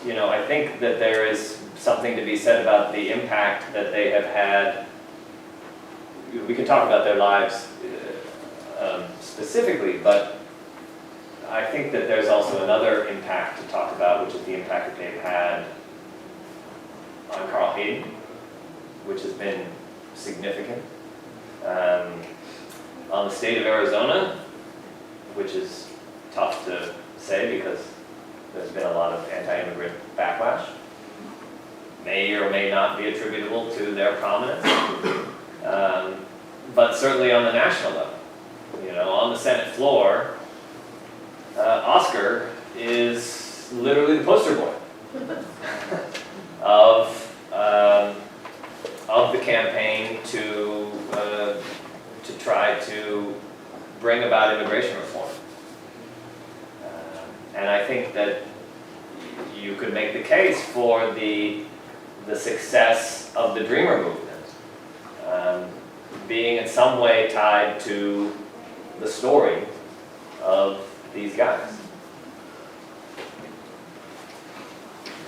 you know, I think that there is something to be said about the impact that they have had. We can talk about their lives specifically, but I think that there's also another impact to talk about, which is the impact that they've had on Carl Hayden, which has been significant. On the state of Arizona, which is tough to say because there's been a lot of anti-immigrant backlash. May or may not be attributable to their prominence, but certainly on the national level. You know, on the Senate floor, Oscar is literally the poster boy of the campaign to try to bring about immigration reform. And I think that you could make the case for the success of the Dreamer movement being in some way tied to the story of these guys.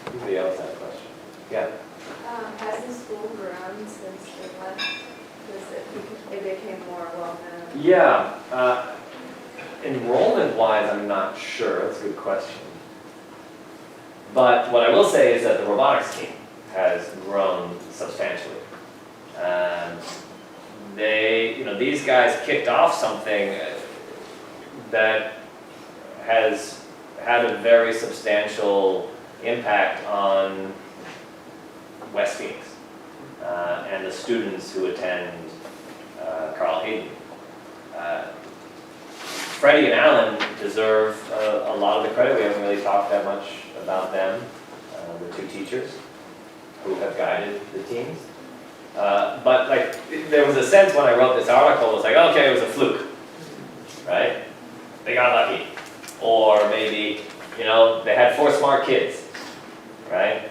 Anybody else have a question? Yeah. Has the school grown since they left? It became more well-known? Yeah. Enrollment-wise, I'm not sure. That's a good question. But what I will say is that the robotics team has grown substantially. These guys kicked off something that has had a very substantial impact on West Phoenix and the students who attend Carl Hayden. Freddie and Alan deserve a lot of the credit. We haven't really talked that much about them, the two teachers who have guided the teams. But like, there was a sense when I wrote this article, it was like, okay, it was a fluke, right? They got lucky. Or maybe, they had 4 smart kids, right?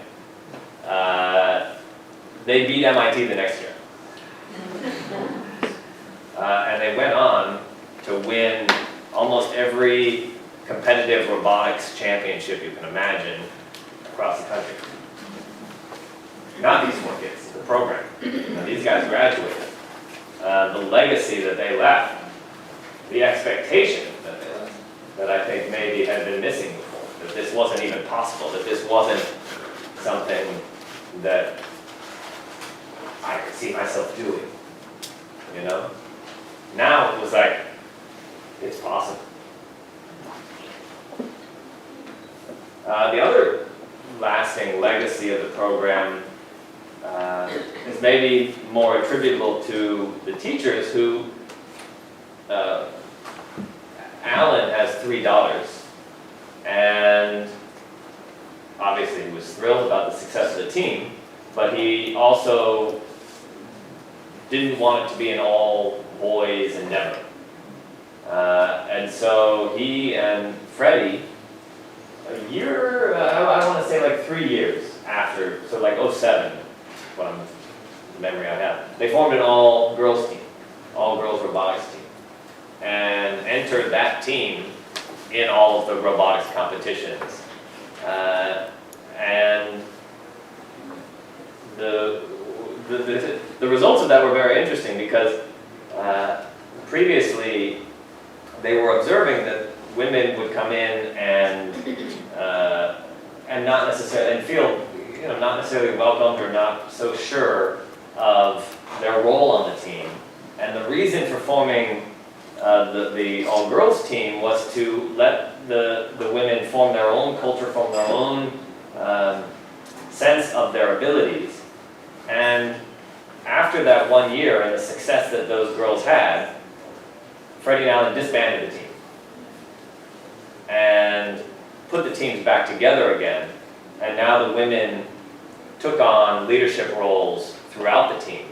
They beat MIT the next year. And they went on to win almost every competitive robotics championship you can imagine across the country. Not these 4 kids, the program. These guys graduated. The legacy that they left, the expectation that they left, that I think maybe had been missing before, that this wasn't even possible, that this wasn't something that I could see myself doing, Now it was like, it's possible. The other lasting legacy of the program is maybe more attributable to the teachers who, Alan has 3 daughters, and obviously he was thrilled about the success of the team, but he also didn't want it to be an all-boys endeavor. And so he and Freddie, a year, I want to say like 3 years after, so like 07, what the memory I have, they formed an all-girls team, all-girls robotics team, and entered that team in all of the robotics competitions. And the results of that were very interesting because previously they were observing that women would come in and not necessarily, and feel not necessarily welcomed or not so sure of their role on the team. And the reason for forming the all-girls team was to let the women form their own culture, form their own sense of their abilities. And after that 1 year and the success that those girls had, Freddie and Alan disbanded the team and put the teams back together again. And now the women took on leadership roles throughout the team.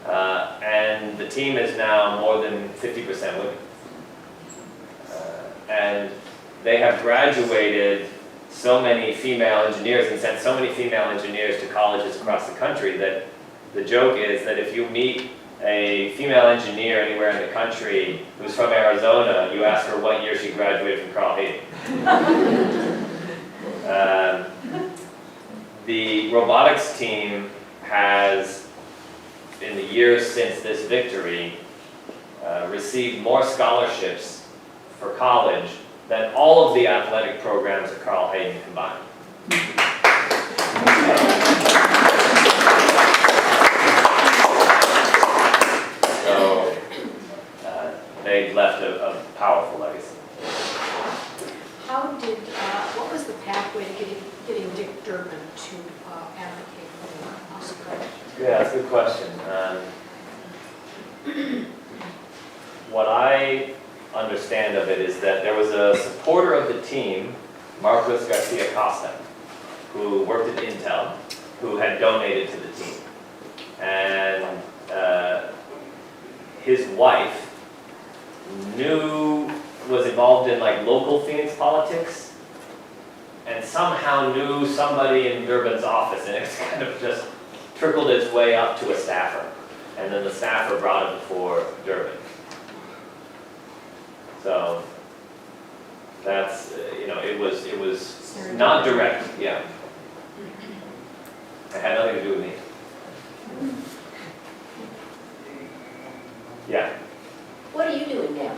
And the team is now more than 50% women. And they have graduated so many female engineers and sent so many female engineers to colleges across the country that the joke is that if you meet a female engineer anywhere in the country who's from Arizona, you ask her what year she graduated from Carl Hayden. The robotics team has, in the years since this victory, received more scholarships for college than all of the athletic programs at Carl Hayden combined. So they've left a powerful legacy. What was the pathway to getting Dick Durbin to advocate for Oscar? Yeah, that's a good question. What I understand of it is that there was a supporter of the team, Marcos Garcia Costa, who worked at Intel, who had donated to the team. And his wife was involved in like local Phoenix politics, and somehow knew somebody in Durbin's office, and it's kind of just trickled its way up to a staffer. And then the staffer brought it before Durbin. So that's, it was not direct, yeah. It had nothing to do with me. Yeah. What are you doing now?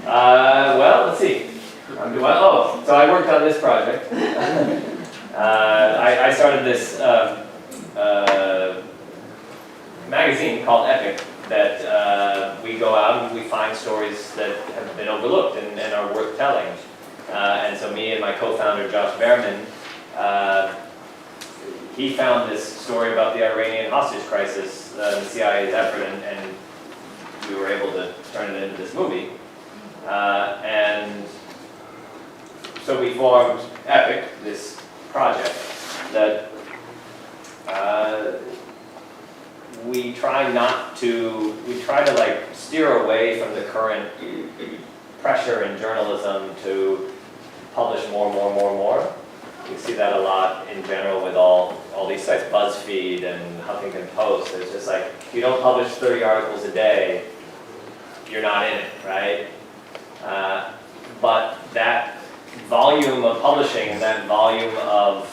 Well, let's see. So I worked on this project. I started this magazine called Epic that we go out and we find stories that have been overlooked and are worth telling. And so me and my co-founder Josh Behrman, he found this story about the Iranian hostage crisis, the CIA's effort, and we were able to turn it into this movie. And so we formed Epic, this project that we try to like steer away from the current pressure in journalism to publish more. You see that a lot in general with all these sites, BuzzFeed and Huffington Post. It's just like, if you don't publish 30 articles a day, you're not in it, right? But that volume of publishing and that volume of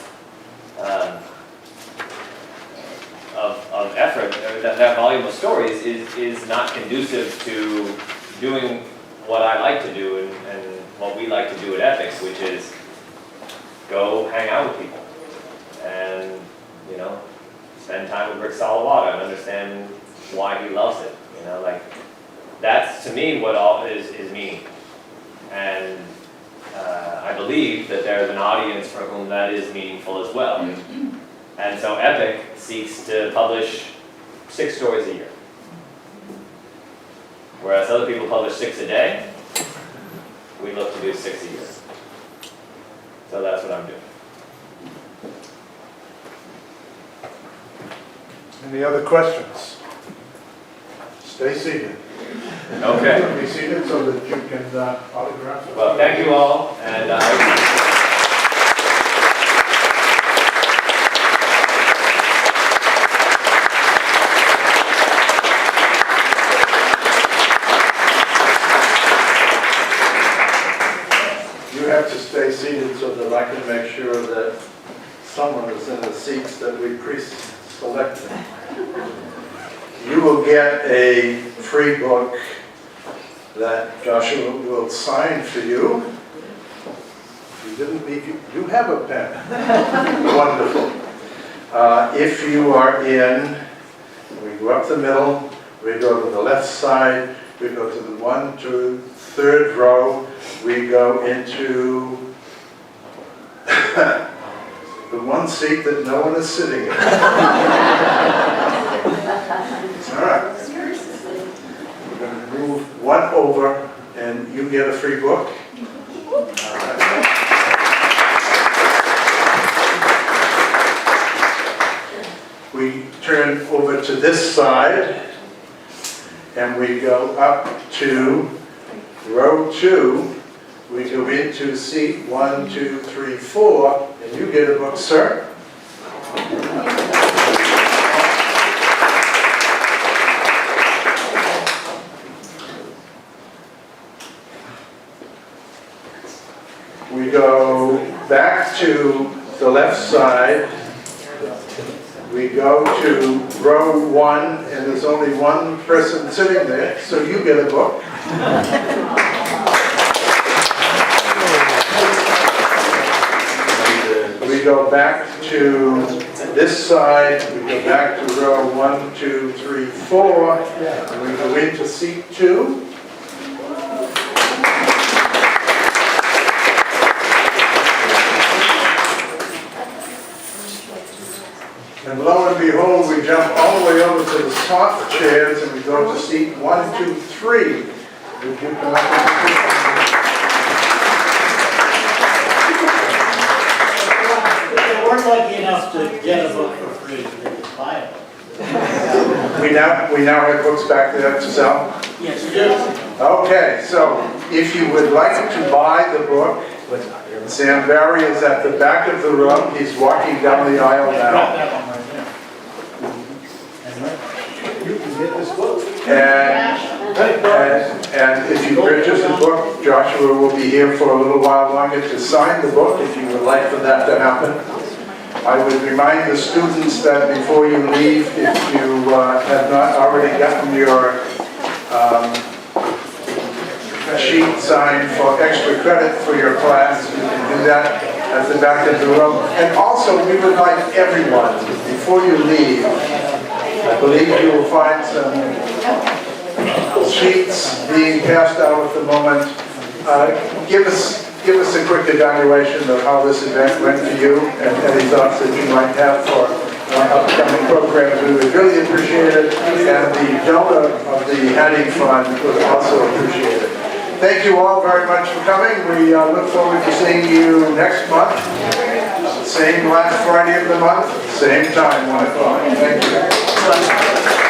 effort, that volume of stories is not conducive to doing what I like to do and what we like to do at Epics, which is go hang out with people and, you know, spend time with Rick Salawata and understand why he loves it. You know, like, that's to me what all is meaning. And I believe that there's an audience for whom that is meaningful as well. And so Epic seeks to publish 6 stories a year. Whereas other people publish 6 a day, we look to do 6 a year. So that's what I'm doing. Any other questions? Stay seated. Okay. Be seated so that you can autograph it. Well, thank you all, and You have to stay seated so that I can make sure that someone is in the seats that we pre-selected. You will get a free book that Joshua will sign for you. You didn't leave, you have a pen. Wonderful. If you are in, we go up the middle, we go to the left side, we go to the 1, 2, 3rd row, we go into the one seat that no one is sitting in. All right. We're going to move one over, and you get a free book. All right. We turn over to this side, and we go up to row 2. We go into seat 1, 2, 3, 4, and you get a book, sir. We go back to the left side. We go to row 1, and there's only one person sitting there, so you get a book. We go back to this side, we go back to row 1, 2, 3, 4, and we go into seat 2. And lo and behold, we jump all the way over to the soft chairs and we go to seat 1, 2, 3. Would you come up If we're lucky enough to get a book for free, we can buy it. We now have books back there to sell? Yes, you do. Okay, so if you would like to buy the book, Sam Barry is at the back of the room. He's walking down the aisle Grab now. that one right there. You can get this book. And if you purchase the book, Joshua will be here for a little while longer to sign the book if you would like for that to happen. I would remind the students that before you leave, if you have not already gotten your sheet signed for extra credit for your class, you can do that at the back of the room. And also, we would like everyone, before you leave, I believe you will find some sheets being passed out at the moment. Give us a quick evaluation of how this event went for you and any thoughts that you might have for upcoming programs. We would really appreciate it, and the donor of the Hattie Fund would also appreciate it. Thank you all very much for coming. We look forward to seeing you next month. Same last Friday of the month, same time, 1 o'clock. Thank you.